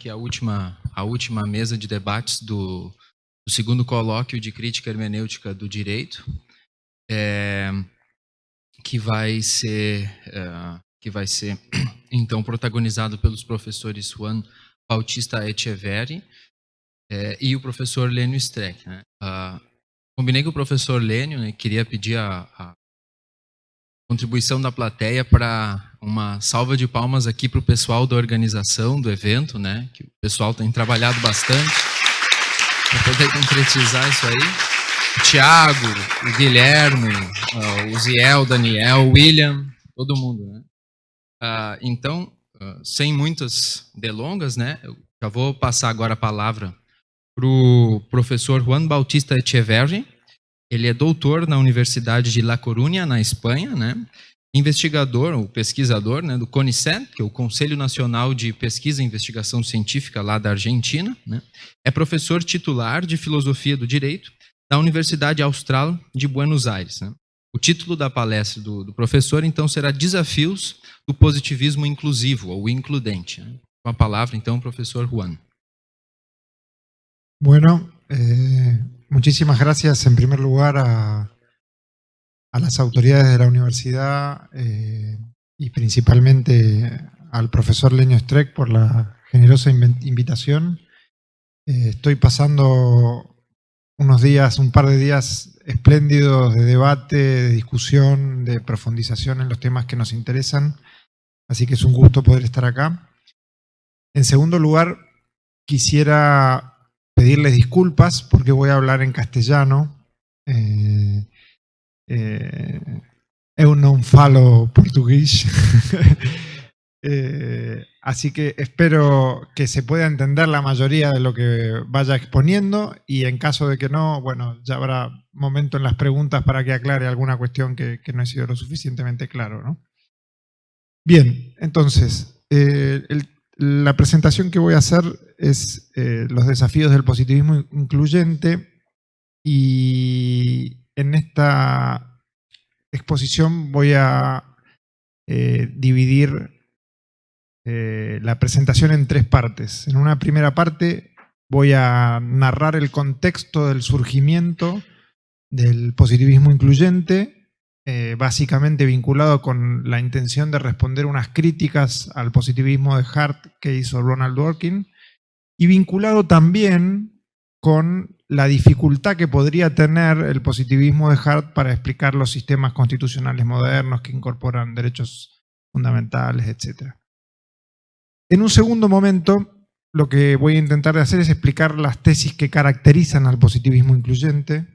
aqui a última mesa de debates do segundo colóquio de crítica hermenêutica do direito, que vai ser então protagonizado pelos professores Juan Bautista Echeverri e o professor Lênio Streck, né? Combinei com o professor Lênio, né, queria pedir a contribuição da plateia para uma salva de palmas aqui para o pessoal da organização do evento, né, que o pessoal tem trabalhado bastante para poder concretizar isso aí. O Tiago, o Guilherme, o Ziel, o Daniel, o William, todo mundo, né? Então, sem muitas delongas, né, eu já vou passar agora a palavra para o professor Juan Bautista Echeverri. Ele é doutor na Universidade de La Coruña, na Espanha, né? Investigador ou pesquisador, né, do CONICET, que é o Conselho Nacional de Pesquisa e Investigação Científica lá da Argentina, né? É professor titular de Filosofia do Direito da Universidade Austral de Buenos Aires, né? O título da palestra do professor, então, será Desafios do Positivismo Inclusivo, ou Includente, né? Com a palavra, então, o professor Juan. Bueno, muchísimas gracias en primer lugar a las autoridades de la universidad y principalmente al profesor Lênio Streck por la generosa invitación. Estoy pasando un par de días espléndidos de debate, de discusión, de profundización en los temas que nos interesan, así que es un gusto poder estar acá. En segundo lugar, quisiera pedirles disculpas porque voy a hablar en castellano. Eu non falo portugués. Así que espero que se pueda entender la mayoría de lo que vaya exponiendo y en caso de que no, bueno, ya habrá momento en las preguntas para que aclare alguna cuestión que no he sido lo suficientemente claro, ¿no? Bien, entonces, la presentación que voy a hacer es los desafíos del positivismo incluyente y en esta exposición voy a dividir la presentación en tres partes. En una primera parte voy a narrar el contexto del surgimiento del positivismo incluyente, básicamente vinculado con la intención de responder unas críticas al positivismo de Hart que hizo Ronald Dworkin, y vinculado también con la dificultad que podría tener el positivismo de Hart para explicar los sistemas constitucionales modernos que incorporan derechos fundamentales, etc. En un segundo momento, lo que voy a intentar hacer es explicar las tesis que caracterizan al positivismo incluyente,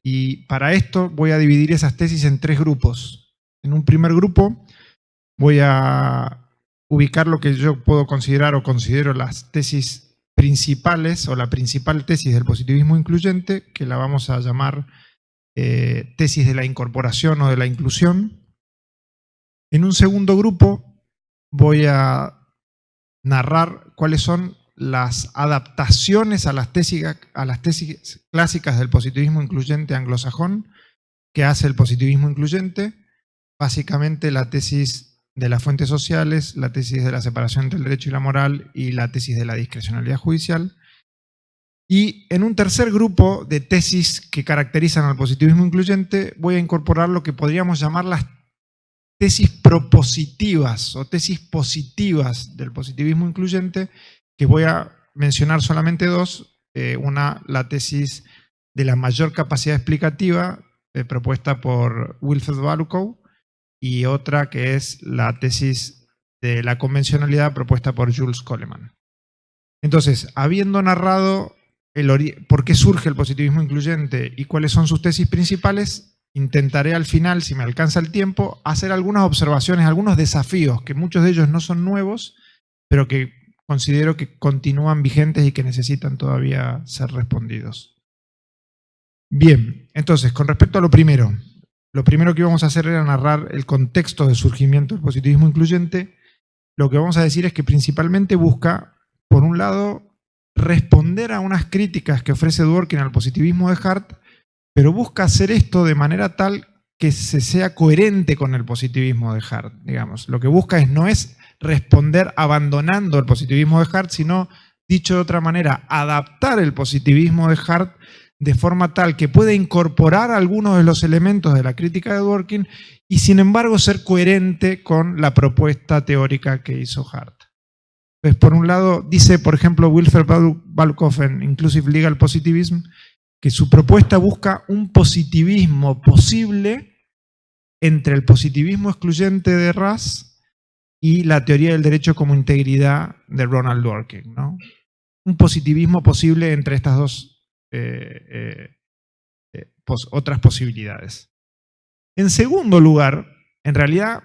y para esto voy a dividir esas tesis en tres grupos. En un primer grupo voy a ubicar lo que yo puedo considerar o considero las tesis principales o la principal tesis del positivismo incluyente, que la vamos a llamar tesis de la incorporación o de la inclusión. En un segundo grupo voy a narrar cuáles son las adaptaciones a las tesis clásicas del positivismo incluyente anglosajón que hace el positivismo incluyente, básicamente la tesis de las fuentes sociales, la tesis de la separación entre el derecho y la moral y la tesis de la discrecionalidad judicial. Y en un tercer grupo de tesis que caracterizan al positivismo incluyente voy a incorporar lo que podríamos llamar las tesis propositivas o tesis positivas del positivismo incluyente, que voy a mencionar solamente dos. Una, la tesis de la mayor capacidad explicativa propuesta por Wilfred Valukow, y otra que es la tesis de la convencionalidad propuesta por Jules Coleman. Entonces, habiendo narrado por qué surge el positivismo incluyente y cuáles son sus tesis principales, intentaré al final, si me alcanza el tiempo, hacer algunas observaciones, algunos desafíos, que muchos de ellos no son nuevos, pero que considero que continúan vigentes y que necesitan todavía ser respondidos. Bien, entonces, con respecto a lo primero que íbamos a hacer era narrar el contexto del surgimiento del positivismo incluyente. Lo que vamos a decir es que principalmente busca, por un lado, responder a unas críticas que ofrece Dworkin al positivismo de Hart, pero busca hacer esto de manera tal que se sea coherente con el positivismo de Hart, digamos. Lo que busca no es responder abandonando el positivismo de Hart, sino, dicho de otra manera, adaptar el positivismo de Hart de forma tal que pueda incorporar algunos de los elementos de la crítica de Dworkin y sin embargo ser coherente con la propuesta teórica que hizo Hart. Entonces, por un lado, dice, por ejemplo, Wilfred Balukov en Inclusive Legal Positivism, que su propuesta busca un positivismo posible entre el positivismo excluyente de Raz y la teoría del derecho como integridad de Ronald Dworkin, ¿no? Un positivismo posible entre estas dos otras posibilidades. En segundo lugar, en realidad,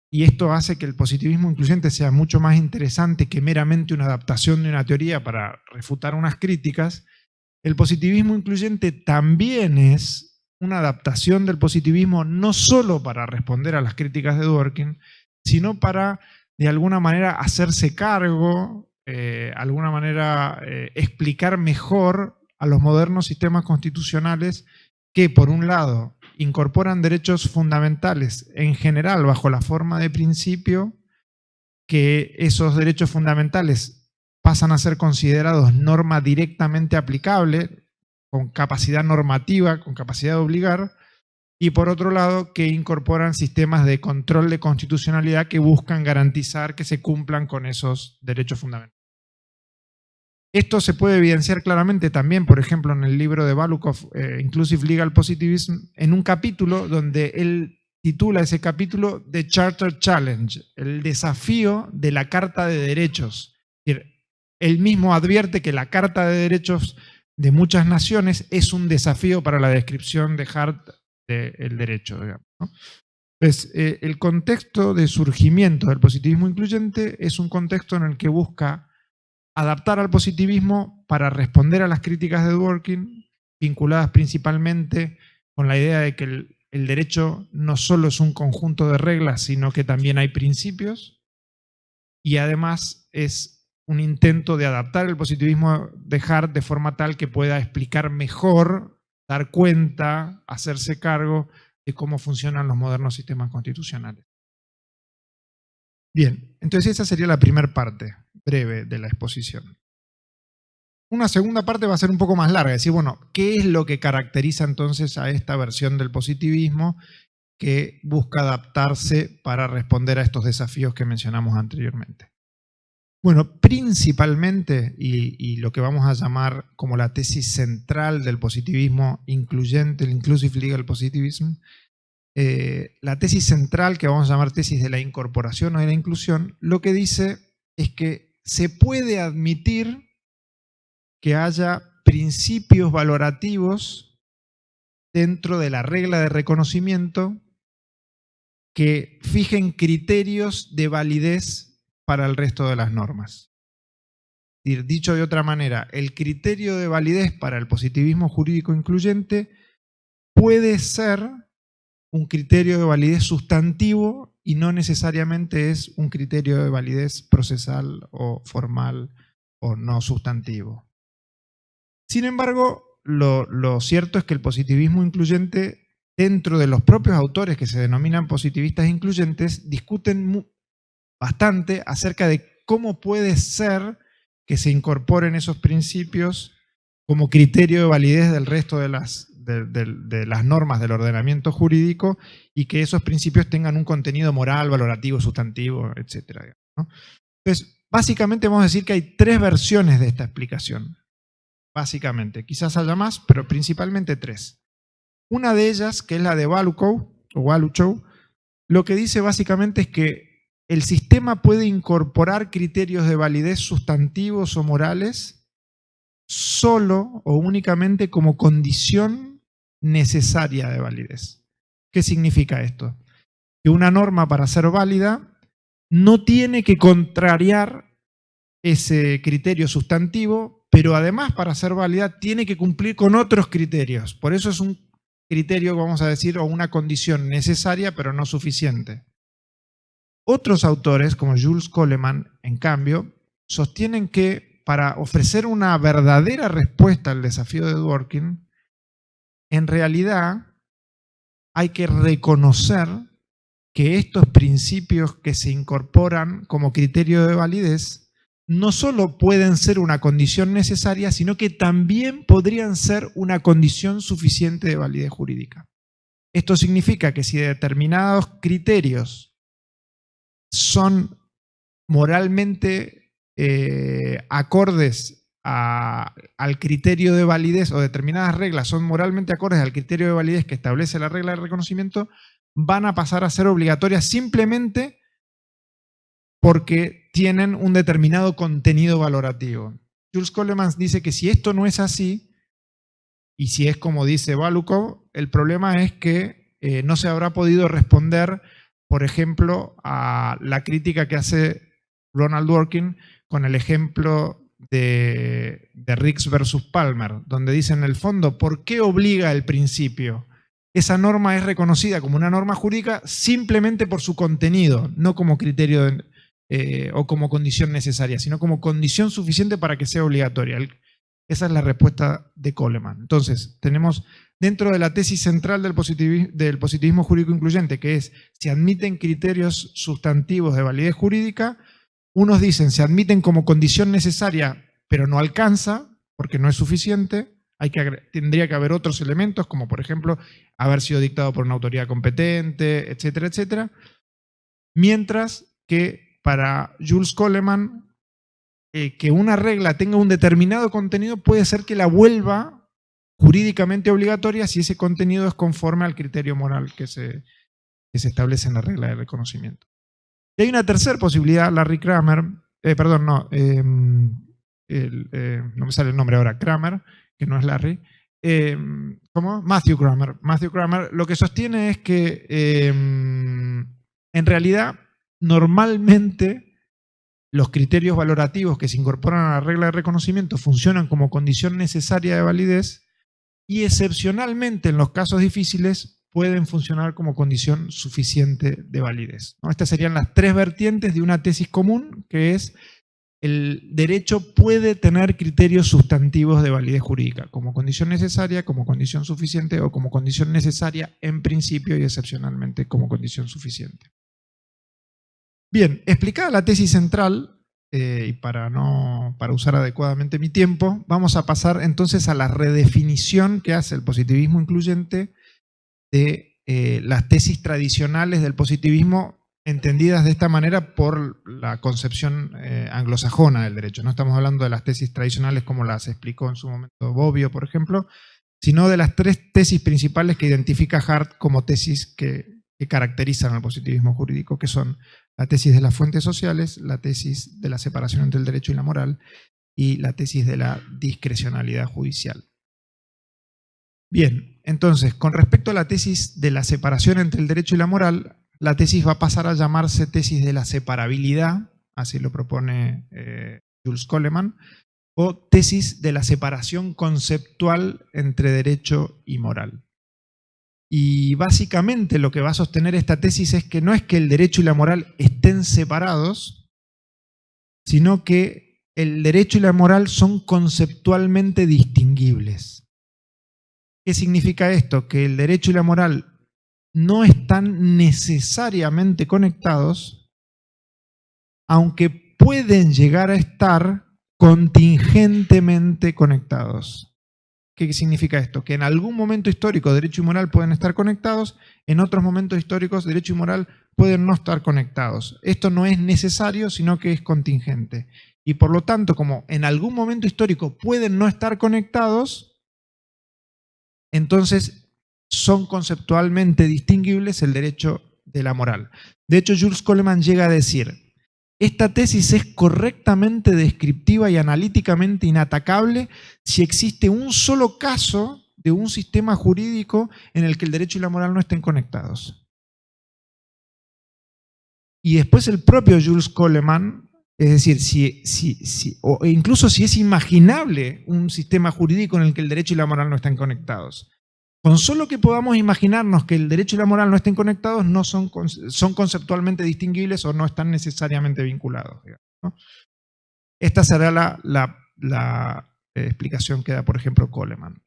y esto hace que el positivismo incluyente sea mucho más interesante que meramente una adaptación de una teoría para refutar unas críticas, el positivismo incluyente también es una adaptación del positivismo no solo para responder a las críticas de Dworkin, sino para, de alguna manera, hacerse cargo, alguna manera explicar mejor a los modernos sistemas constitucionales que, por un lado, incorporan derechos fundamentales en general bajo la forma de principio, que esos derechos fundamentales pasan a ser considerados norma directamente aplicable, con capacidad normativa, con capacidad de obligar, y por otro lado, que incorporan sistemas de control de constitucionalidad que buscan garantizar que se cumplan con esos derechos fundamentales. Esto se puede evidenciar claramente también, por ejemplo, en el libro de Balukov, Inclusive Legal Positivism, en un capítulo donde él titula ese capítulo The Charter Challenge, el desafío de la Carta de Derechos. Es decir, él mismo advierte que la Carta de Derechos de muchas naciones es un desafío para la descripción de Hart del derecho, digamos, ¿no? Entonces, el contexto de surgimiento del positivismo incluyente es un contexto en el que busca adaptar al positivismo para responder a las críticas de Dworkin, vinculadas principalmente con la idea de que el derecho no solo es un conjunto de reglas, sino que también hay principios, y además es un intento de adaptar el positivismo de Hart de forma tal que pueda explicar mejor, dar cuenta, hacerse cargo de cómo funcionan los modernos sistemas constitucionales. Bien, entonces esa sería la primera parte breve de la exposición. Una segunda parte va a ser un poco más larga, es decir, bueno, ¿qué es lo que caracteriza entonces a esta versión del positivismo que busca adaptarse para responder a estos desafíos que mencionamos anteriormente? Bueno, principalmente, y lo que vamos a llamar como la tesis central del positivismo incluyente, el Inclusive Legal Positivism, la tesis central, que vamos a llamar tesis de la incorporación o de la inclusión, lo que dice es que se puede admitir que haya principios valorativos dentro de la regla de reconocimiento que fijen criterios de validez para el resto de las normas. Dicho de otra manera, el criterio de validez para el positivismo jurídico incluyente puede ser un criterio de validez sustantivo y no necesariamente es un criterio de validez procesal o formal o no sustantivo. Sin embargo, lo cierto es que el positivismo incluyente, dentro de los propios autores que se denominan positivistas incluyentes, discuten bastante acerca de cómo puede ser que se incorporen esos principios como criterio de validez del resto de las normas del ordenamiento jurídico y que esos principios tengan un contenido moral, valorativo, sustantivo, etc., ¿no? Entonces, básicamente vamos a decir que hay tres versiones de esta explicación. Básicamente, quizás haya más, pero principalmente tres. Una de ellas, que es la de Balukov, o Baluchow, lo que dice básicamente es que el sistema puede incorporar criterios de validez sustantivos o morales solo o únicamente como condición necesaria de validez. ¿Qué significa esto? Que una norma, para ser válida, no tiene que contrariar ese criterio sustantivo, pero además, para ser válida, tiene que cumplir con otros criterios. Por eso es un criterio, vamos a decir, o una condición necesaria, pero no suficiente. Otros autores, como Jules Coleman, en cambio, sostienen que para ofrecer una verdadera respuesta al desafío de Dworkin, en realidad hay que reconocer que estos principios que se incorporan como criterio de validez no solo pueden ser una condición necesaria, sino que también podrían ser una condición suficiente de validez jurídica. Esto significa que si determinados criterios son moralmente acordes al criterio de validez, o determinadas reglas son moralmente acordes al criterio de validez que establece la regla de reconocimiento, van a pasar a ser obligatorias simplemente porque tienen un determinado contenido valorativo. Jules Coleman dice que si esto no es así, y si es como dice Balukov, el problema es que no se habrá podido responder, por ejemplo, a la crítica que hace Ronald Dworkin con el ejemplo de Ricks versus Palmer, donde dice en el fondo, ¿por qué obliga el principio? Esa norma es reconocida como una norma jurídica simplemente por su contenido, no como criterio o como condición necesaria, sino como condición suficiente para que sea obligatoria. Esa es la respuesta de Coleman. Entonces, tenemos dentro de la tesis central del positivismo jurídico incluyente, que es, se admiten criterios sustantivos de validez jurídica, unos dicen, se admiten como condición necesaria, pero no alcanza, porque no es suficiente, tendría que haber otros elementos, como por ejemplo, haber sido dictado por una autoridad competente, etcétera, etcétera. Mientras que para Jules Coleman, que una regla tenga un determinado contenido puede ser que la vuelva jurídicamente obligatoria si ese contenido es conforme al criterio moral que se establece en la regla de reconocimiento. Y hay una tercera posibilidad, Larry Kramer, no me sale el nombre ahora, Kramer, que no es Larry, ¿cómo? Matthew Kramer. Matthew Kramer lo que sostiene es que en realidad normalmente los criterios valorativos que se incorporan a la regla de reconocimiento funcionan como condición necesaria de validez y excepcionalmente en los casos difíciles pueden funcionar como condición suficiente de validez, ¿no? Estas serían las tres vertientes de una tesis común, que es el derecho puede tener criterios sustantivos de validez jurídica, como condición necesaria, como condición suficiente o como condición necesaria en principio y excepcionalmente como condición suficiente. Bien, explicada la tesis central, y para usar adecuadamente mi tiempo, vamos a pasar entonces a la redefinición que hace el positivismo incluyente de las tesis tradicionales del positivismo, entendidas de esta manera por la concepción anglosajona del derecho. No estamos hablando de las tesis tradicionales como las explicó en su momento Bobbio, por ejemplo, sino de las tres tesis principales que identifica Hart como tesis que caracterizan al positivismo jurídico, que son la tesis de las fuentes sociales, la tesis de la separación entre el derecho y la moral y la tesis de la discrecionalidad judicial. Bien, entonces, con respecto a la tesis de la separación entre el derecho y la moral, la tesis va a pasar a llamarse tesis de la separabilidad, así lo propone Jules Coleman, o tesis de la separación conceptual entre derecho y moral. Y básicamente lo que va a sostener esta tesis es que no es que el derecho y la moral estén separados, sino que el derecho y la moral son conceptualmente distinguibles. ¿Qué significa esto? Que el derecho y la moral no están necesariamente conectados, aunque pueden llegar a estar contingentemente conectados. ¿Qué significa esto? Que en algún momento histórico derecho y moral pueden estar conectados, en otros momentos históricos derecho y moral pueden no estar conectados. Esto no es necesario, sino que es contingente. Y por lo tanto, como en algún momento histórico pueden no estar conectados, entonces son conceptualmente distinguibles el derecho de la moral. De hecho, Jules Coleman llega a decir: esta tesis es correctamente descriptiva y analíticamente inatacable si existe un solo caso de un sistema jurídico en el que el derecho y la moral no estén conectados. Y después el propio Jules Coleman, es decir, o incluso si es imaginable un sistema jurídico en el que el derecho y la moral no estén conectados. Con solo que podamos imaginarnos que el derecho y la moral no estén conectados, no son conceptualmente distinguibles o no están necesariamente vinculados, digamos, ¿no? Esta será la explicación que da, por ejemplo, Coleman.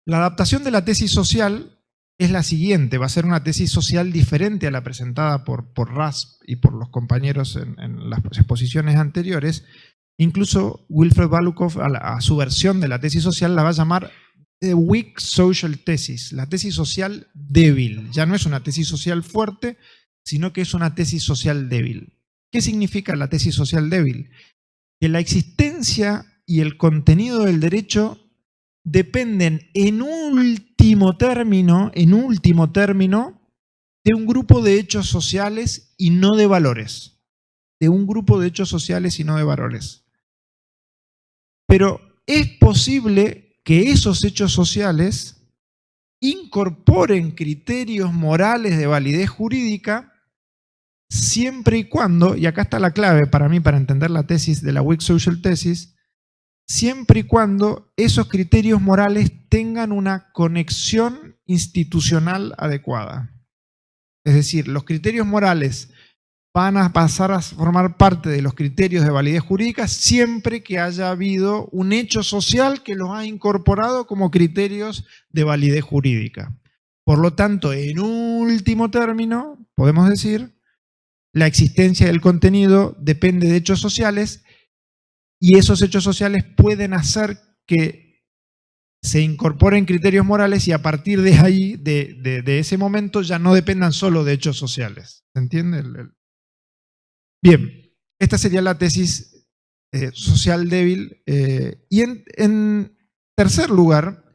La adaptación de la tesis social es la siguiente, va a ser una tesis social diferente a la presentada por Rasp y por los compañeros en las exposiciones anteriores. Incluso Wilfred Balukov a su versión de la tesis social la va a llamar The Weak Social Thesis, la tesis social débil. Ya no es una tesis social fuerte, sino que es una tesis social débil. ¿Qué significa la tesis social débil? Que la existencia y el contenido del derecho dependen en último término, de un grupo de hechos sociales y no de valores. De un grupo de hechos sociales y no de valores. Pero es posible que esos hechos sociales incorporen criterios morales de validez jurídica siempre y cuando, y acá está la clave para mí para entender la tesis de la Weak Social Thesis, siempre y cuando esos criterios morales tengan una conexión institucional adecuada. Es decir, los criterios morales van a pasar a formar parte de los criterios de validez jurídica siempre que haya habido un hecho social que los ha incorporado como criterios de validez jurídica. Por lo tanto, en último término, podemos decir, la existencia del contenido depende de hechos sociales y esos hechos sociales pueden hacer que se incorporen criterios morales y a partir de ahí, de ese momento, ya no dependan solo de hechos sociales. ¿Se entiende? Bien, esta sería la tesis social débil. Y en tercer lugar,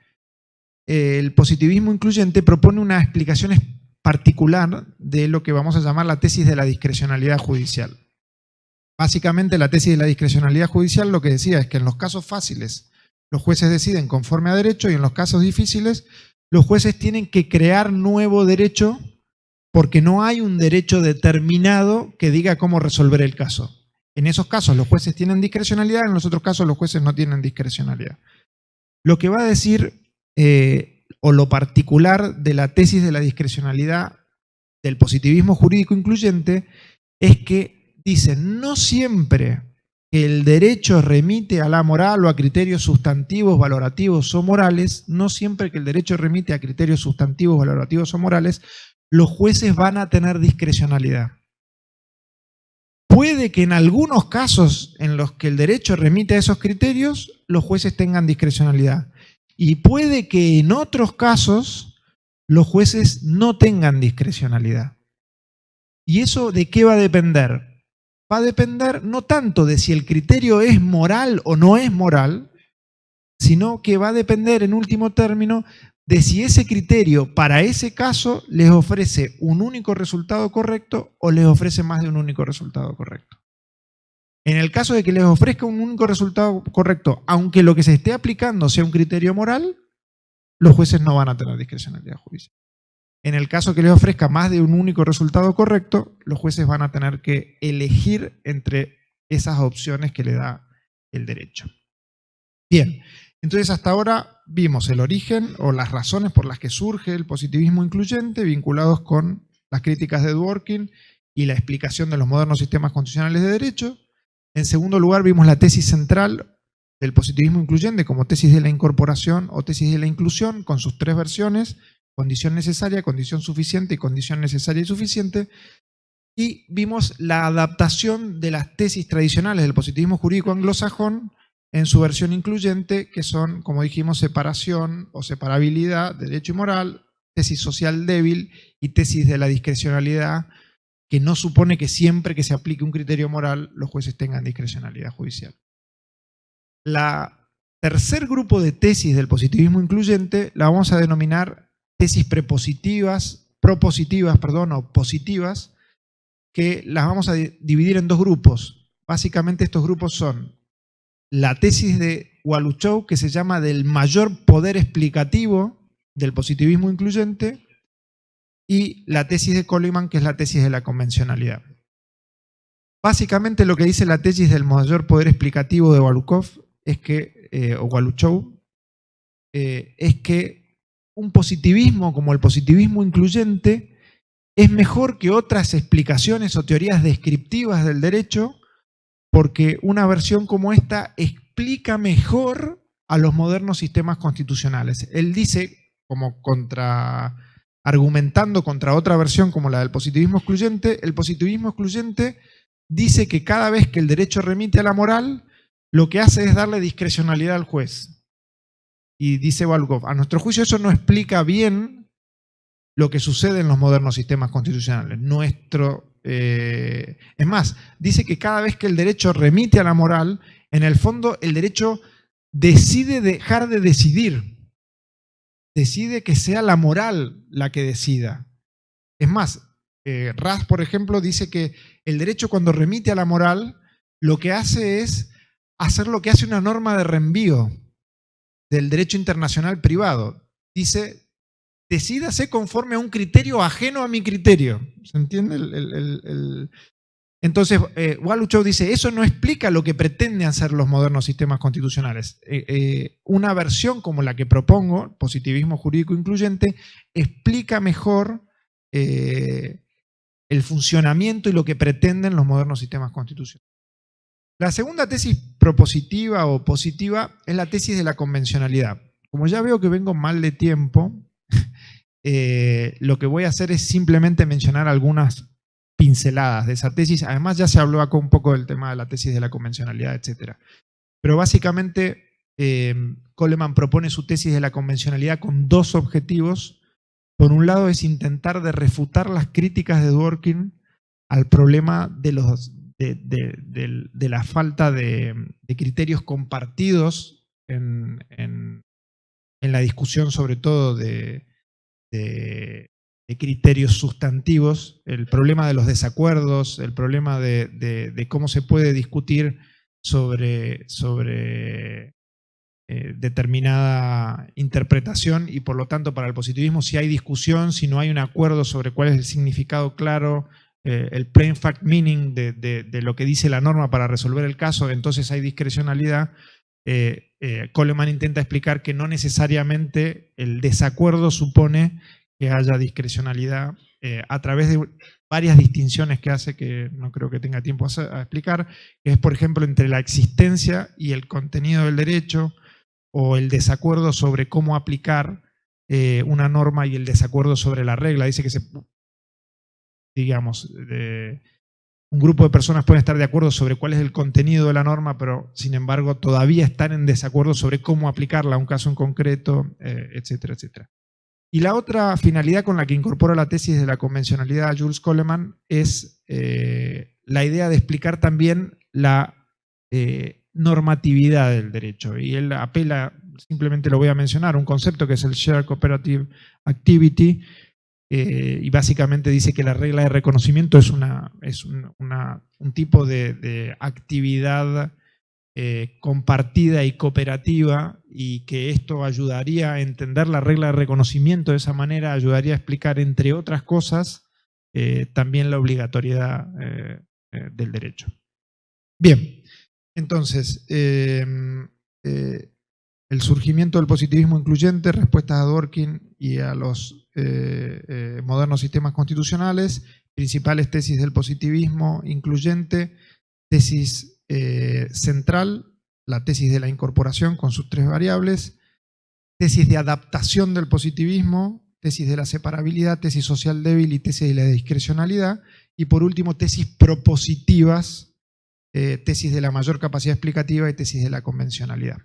el positivismo incluyente propone una explicación particular de lo que vamos a llamar la tesis de la discrecionalidad judicial. Básicamente la tesis de la discrecionalidad judicial lo que decía es que en los casos fáciles los jueces deciden conforme a derecho y en los casos difíciles los jueces tienen que crear nuevo derecho porque no hay un derecho determinado que diga cómo resolver el caso. En esos casos los jueces tienen discrecionalidad, en los otros casos los jueces no tienen discrecionalidad. Lo que va a decir, o lo particular de la tesis de la discrecionalidad del positivismo jurídico incluyente, es que dice, no siempre que el derecho remite a la moral o a criterios sustantivos, valorativos o morales, no siempre que el derecho remite a criterios sustantivos, valorativos o morales, los jueces van a tener discrecionalidad. Puede que en algunos casos en los que el derecho remite a esos criterios, los jueces tengan discrecionalidad. Y puede que en otros casos los jueces no tengan discrecionalidad. ¿Y eso de qué va a depender? Va a depender no tanto de si el criterio es moral o no es moral, sino que va a depender en último término de si ese criterio para ese caso les ofrece un único resultado correcto o les ofrece más de un único resultado correcto. En el caso de que les ofrezca un único resultado correcto, aunque lo que se esté aplicando sea un criterio moral, los jueces no van a tener discrecionalidad judicial. En el caso que les ofrezca más de un único resultado correcto, los jueces van a tener que elegir entre esas opciones que le da el derecho. Bien, entonces hasta ahora vimos el origen o las razones por las que surge el positivismo incluyente vinculados con las críticas de Dworkin y la explicación de los modernos sistemas constitucionales de derecho. En segundo lugar vimos la tesis central del positivismo incluyente como tesis de la incorporación o tesis de la inclusión con sus tres versiones: condición necesaria, condición suficiente y condición necesaria y suficiente. Y vimos la adaptación de las tesis tradicionales del positivismo jurídico anglosajón en su versión incluyente, que son, como dijimos, separación o separabilidad, derecho y moral, tesis social débil y tesis de la discrecionalidad, que no supone que siempre que se aplique un criterio moral los jueces tengan discrecionalidad judicial. La tercer grupo de tesis del positivismo incluyente la vamos a denominar tesis propositivas, o positivas, que las vamos a dividir en dos grupos. Básicamente estos grupos son la tesis de Waluchow, que se llama del mayor poder explicativo del positivismo incluyente, y la tesis de Coleman, que es la tesis de la convencionalidad. Básicamente lo que dice la tesis del mayor poder explicativo de Waluchow es que un positivismo como el positivismo incluyente es mejor que otras explicaciones o teorías descriptivas del derecho, porque una versión como esta explica mejor a los modernos sistemas constitucionales. Él dice, como contraargumento argumentando contra otra versión como la del positivismo excluyente, el positivismo excluyente dice que cada vez que el derecho remite a la moral, lo que hace es darle discrecionalidad al juez. Y dice Volkov, a nuestro juicio eso no explica bien lo que sucede en los modernos sistemas constitucionales. Es más, dice que cada vez que el derecho remite a la moral, en el fondo el derecho decide dejar de decidir. Decide que sea la moral la que decida. Es más, Raz, por ejemplo, dice que el derecho cuando remite a la moral, lo que hace es hacer lo que hace una norma de reenvío del derecho internacional privado. Dice, decídase conforme a un criterio ajeno a mi criterio. ¿Se entiende? Entonces, Walluchow dice, eso no explica lo que pretenden hacer los modernos sistemas constitucionales. Una versión como la que propongo, positivismo jurídico incluyente, explica mejor el funcionamiento y lo que pretenden los modernos sistemas constitucionales. La segunda tesis propositiva o positiva es la tesis de la convencionalidad. Como ya veo que vengo mal de tiempo, lo que voy a hacer es simplemente mencionar algunas pinceladas de esa tesis. Además ya se habló acá un poco del tema de la tesis de la convencionalidad, etc. Pero básicamente Coleman propone su tesis de la convencionalidad con dos objetivos. Por un lado es intentar de refutar las críticas de Dworkin al problema de la falta de criterios compartidos en la discusión, sobre todo de criterios sustantivos, el problema de los desacuerdos, el problema de cómo se puede discutir sobre determinada interpretación, y por lo tanto para el positivismo, si hay discusión, si no hay un acuerdo sobre cuál es el significado claro, el plain fact meaning de lo que dice la norma para resolver el caso, entonces hay discrecionalidad. Coleman intenta explicar que no necesariamente el desacuerdo supone que haya discrecionalidad a través de varias distinciones que hace, que no creo que tenga tiempo a explicar, que es, por ejemplo, entre la existencia y el contenido del derecho, o el desacuerdo sobre cómo aplicar una norma y el desacuerdo sobre la regla. Dice que un grupo de personas pueden estar de acuerdo sobre cuál es el contenido de la norma, pero sin embargo todavía están en desacuerdo sobre cómo aplicarla a un caso en concreto, etcétera, etcétera. Y la otra finalidad con la que incorpora la tesis de la convencionalidad Jules Coleman es la idea de explicar también la normatividad del derecho. Y él apela, simplemente lo voy a mencionar, un concepto que es el Shared Cooperative Activity, y básicamente dice que la regla de reconocimiento es un tipo de actividad compartida y cooperativa, y que esto ayudaría a entender la regla de reconocimiento de esa manera, ayudaría a explicar, entre otras cosas, también la obligatoriedad del derecho. Bien, entonces, el surgimiento del positivismo incluyente, respuestas a Dworkin y a los modernos sistemas constitucionales, principales tesis del positivismo incluyente, tesis central, la tesis de la incorporación con sus tres variables, tesis de adaptación del positivismo, tesis de la separabilidad, tesis social débil y tesis de la discrecionalidad, y por último tesis propositivas, tesis de la mayor capacidad explicativa y tesis de la convencionalidad.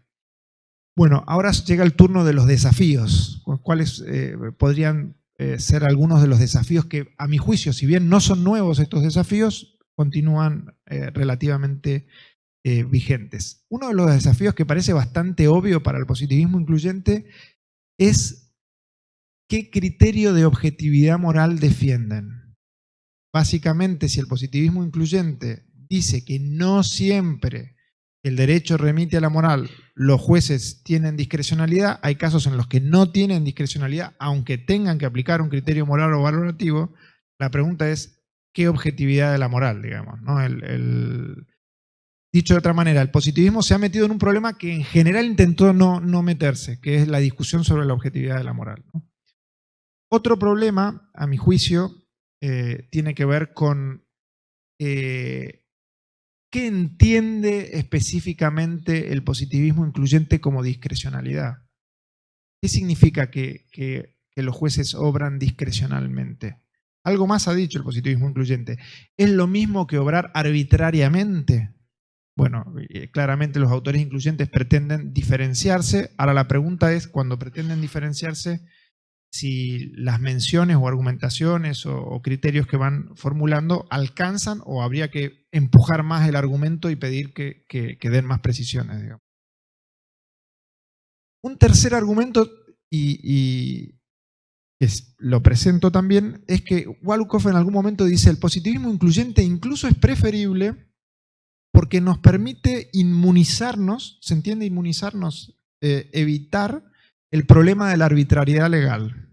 Bueno, ahora llega el turno de los desafíos. ¿Cuáles podrían ser algunos de los desafíos que, a mi juicio, si bien no son nuevos estos desafíos, continúan relativamente vigentes? Uno de los desafíos que parece bastante obvio para el positivismo incluyente es qué criterio de objetividad moral defienden. Básicamente, si el positivismo incluyente dice que no siempre el derecho remite a la moral, los jueces tienen discrecionalidad, hay casos en los que no tienen discrecionalidad, aunque tengan que aplicar un criterio moral o valorativo. La pregunta es, ¿qué objetividad de la moral, digamos, ¿no? Dicho de otra manera, el positivismo se ha metido en un problema que en general intentó no meterse, que es la discusión sobre la objetividad de la moral, ¿no? Otro problema, a mi juicio, tiene que ver con ¿qué entiende específicamente el positivismo incluyente como discrecionalidad? ¿Qué significa que que los jueces obran discrecionalmente. Algo más ha dicho el positivismo incluyente. ¿Es lo mismo que obrar arbitrariamente? Bueno, claramente los autores incluyentes pretenden diferenciarse. Ahora la pregunta es, cuando pretenden diferenciarse, si las menciones o argumentaciones o criterios que van formulando alcanzan o habría que empujar más el argumento y pedir que den más precisiones, digamos. Un tercer argumento, y lo presento también, es que Walukov en algún momento dice el positivismo incluyente incluso es preferible porque nos permite inmunizarnos, ¿se entiende inmunizarnos? Evitar el problema de la arbitrariedad legal.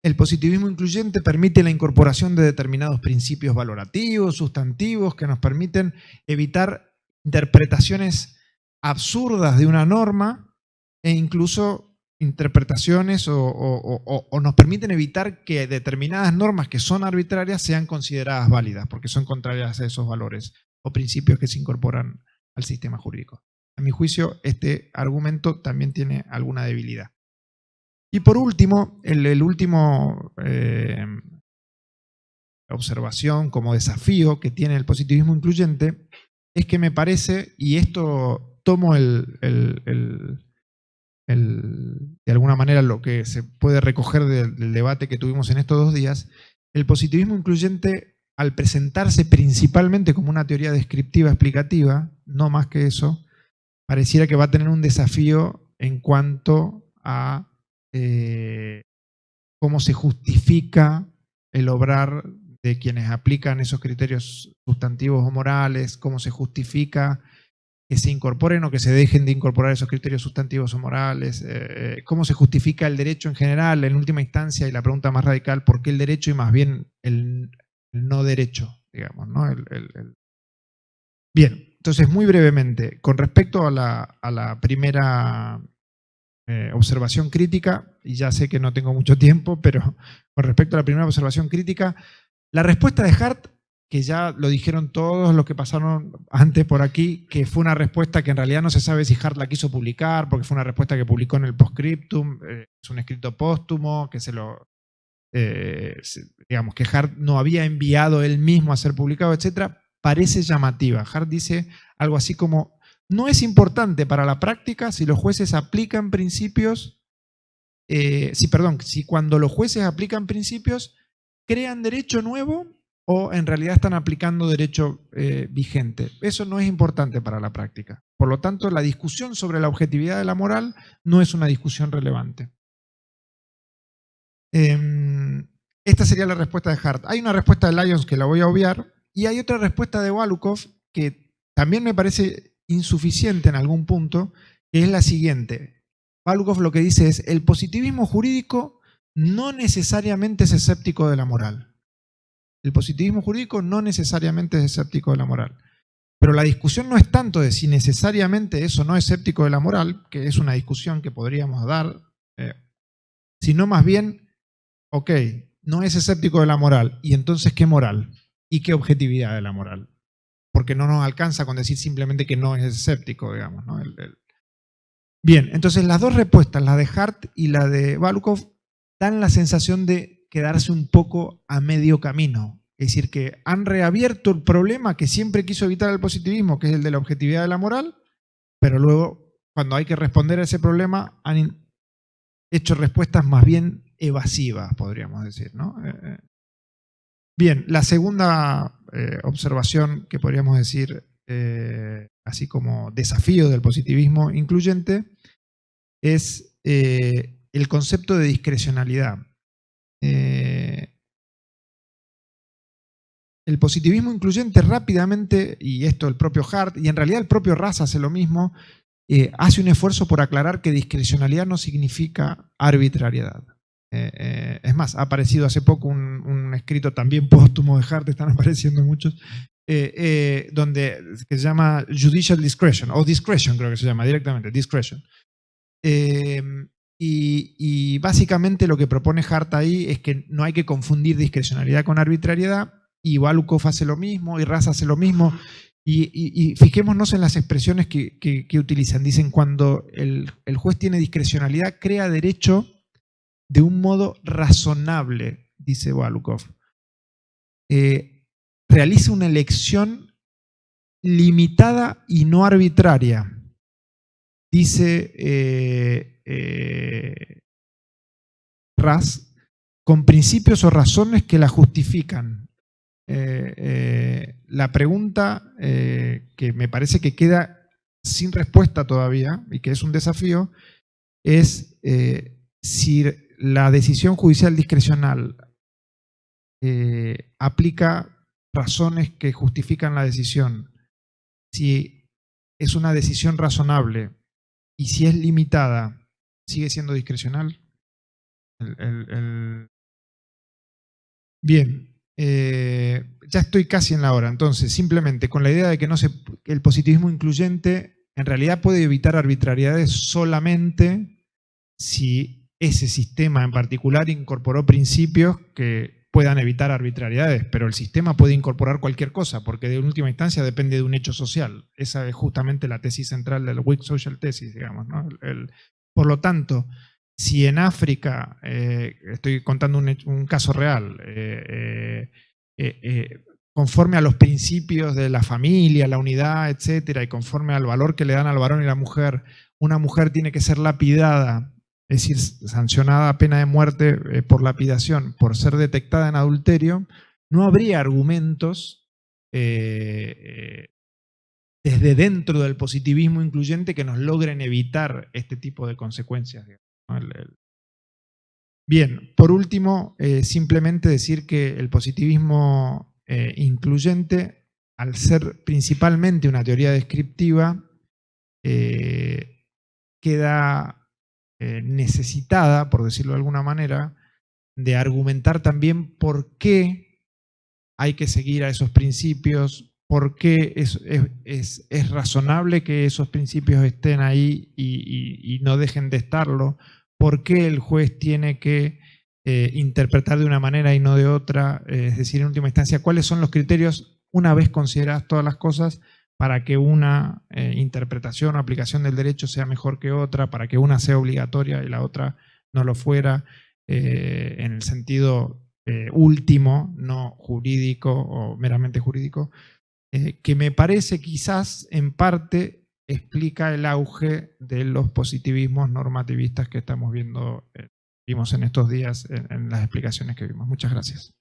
El positivismo incluyente permite la incorporación de determinados principios valorativos, sustantivos, que nos permiten evitar interpretaciones absurdas de una norma e incluso interpretaciones o nos permiten evitar que determinadas normas que son arbitrarias sean consideradas válidas porque son contrarias a esos valores o principios que se incorporan al sistema jurídico. A mi juicio, este argumento también tiene alguna debilidad. Y por último, el último observación como desafío que tiene el positivismo incluyente es que me parece, y esto tomo de alguna manera lo que se puede recoger del debate que tuvimos en estos 2 días, el positivismo incluyente, al presentarse principalmente como una teoría descriptiva explicativa, no más que eso, pareciera que va a tener un desafío en cuanto a cómo se justifica el obrar de quienes aplican esos criterios sustantivos o morales, cómo se justifica que se incorporen o que se dejen de incorporar esos criterios sustantivos o morales, cómo se justifica el derecho en general, en última instancia, y la pregunta más radical, ¿por qué el derecho y más bien el no derecho, digamos, ¿no? Bien, entonces muy brevemente, con respecto a la primera observación crítica, y ya sé que no tengo mucho tiempo, pero con respecto a la primera observación crítica, la respuesta de Hart, que ya lo dijeron todos los que pasaron antes por aquí, que fue una respuesta que en realidad no se sabe si Hart la quiso publicar, porque fue una respuesta que publicó en el postscriptum, es un escrito póstumo, que digamos que Hart no había enviado él mismo a ser publicado, etcétera, parece llamativa. Hart dice algo así como: no es importante para la práctica si los jueces aplican principios, si cuando los jueces aplican principios crean derecho nuevo o en realidad están aplicando derecho vigente. Eso no es importante para la práctica. Por lo tanto, la discusión sobre la objetividad de la moral no es una discusión relevante. Esta sería la respuesta de Hart. Hay una respuesta de Lyons que la voy a obviar y hay otra respuesta de Walukov que también me parece insuficiente en algún punto, que es la siguiente. Walukov lo que dice es: el positivismo jurídico no necesariamente es escéptico de la moral. El positivismo jurídico no necesariamente es escéptico de la moral. Pero la discusión no es tanto de si necesariamente eso no es escéptico de la moral, que es una discusión que podríamos dar, sino más bien, ok, no es escéptico de la moral, ¿y entonces qué moral? ¿Y qué objetividad de la moral? Porque no nos alcanza con decir simplemente que no es escéptico, digamos, ¿no? Bien, entonces las dos respuestas, la de Hart y la de Walukov, dan la sensación de quedarse un poco a medio camino. Es decir, que han reabierto el problema que siempre quiso evitar el positivismo, que es el de la objetividad de la moral, pero luego, cuando hay que responder a ese problema, han hecho respuestas más bien evasivas, podríamos decir, ¿no? Bien, la segunda observación que podríamos decir, así como desafío del positivismo incluyente, es el concepto de discrecionalidad. El positivismo incluyente rápidamente, y esto el propio Hart, y en realidad el propio Raz hace lo mismo, hace un esfuerzo por aclarar que discrecionalidad no significa arbitrariedad. Es más, ha aparecido hace poco un escrito también póstumo de Hart, están apareciendo muchos, que se llama Judicial Discretion, o Discretion creo que se llama directamente, Discretion. Y básicamente lo que propone Hart ahí es que no hay que confundir discrecionalidad con arbitrariedad, y Walukov hace lo mismo, y Raz hace lo mismo, Y fijémonos en las expresiones que utilizan. Dicen, cuando el juez tiene discrecionalidad, crea derecho de un modo razonable, dice Balukov. Realiza una elección limitada y no arbitraria. Dice Raz, con principios o razones que la justifican. La pregunta que me parece que queda sin respuesta todavía y que es un desafío es si la decisión judicial discrecional aplica razones que justifican la decisión, si es una decisión razonable y si es limitada, ¿sigue siendo discrecional? Bien. Ya estoy casi en la hora, entonces simplemente con la idea de que el positivismo incluyente en realidad puede evitar arbitrariedades solamente si ese sistema en particular incorporó principios que puedan evitar arbitrariedades, pero el sistema puede incorporar cualquier cosa porque de última instancia depende de un hecho social. Esa es justamente la tesis central del Weak Social Thesis, digamos, ¿no? Por lo tanto, si en África, estoy contando un caso real, conforme a los principios de la familia, la unidad, etcétera, y conforme al valor que le dan al varón y la mujer, una mujer tiene que ser lapidada, es decir, sancionada a pena de muerte por lapidación, por ser detectada en adulterio, no habría argumentos desde dentro del positivismo incluyente que nos logren evitar este tipo de consecuencias. Bien, por último, simplemente decir que el positivismo incluyente, al ser principalmente una teoría descriptiva, queda necesitada, por decirlo de alguna manera, de argumentar también por qué hay que seguir a esos principios, por qué es razonable que esos principios estén ahí y no dejen de estarlo, por qué el juez tiene que interpretar de una manera y no de otra, es decir, en última instancia, cuáles son los criterios, una vez consideradas todas las cosas, para que una interpretación o aplicación del derecho sea mejor que otra, para que una sea obligatoria y la otra no lo fuera, en el sentido último, no jurídico o meramente jurídico, que me parece quizás en parte explica el auge de los positivismos normativistas que estamos viendo, vimos en estos días en las explicaciones que vimos. Muchas gracias.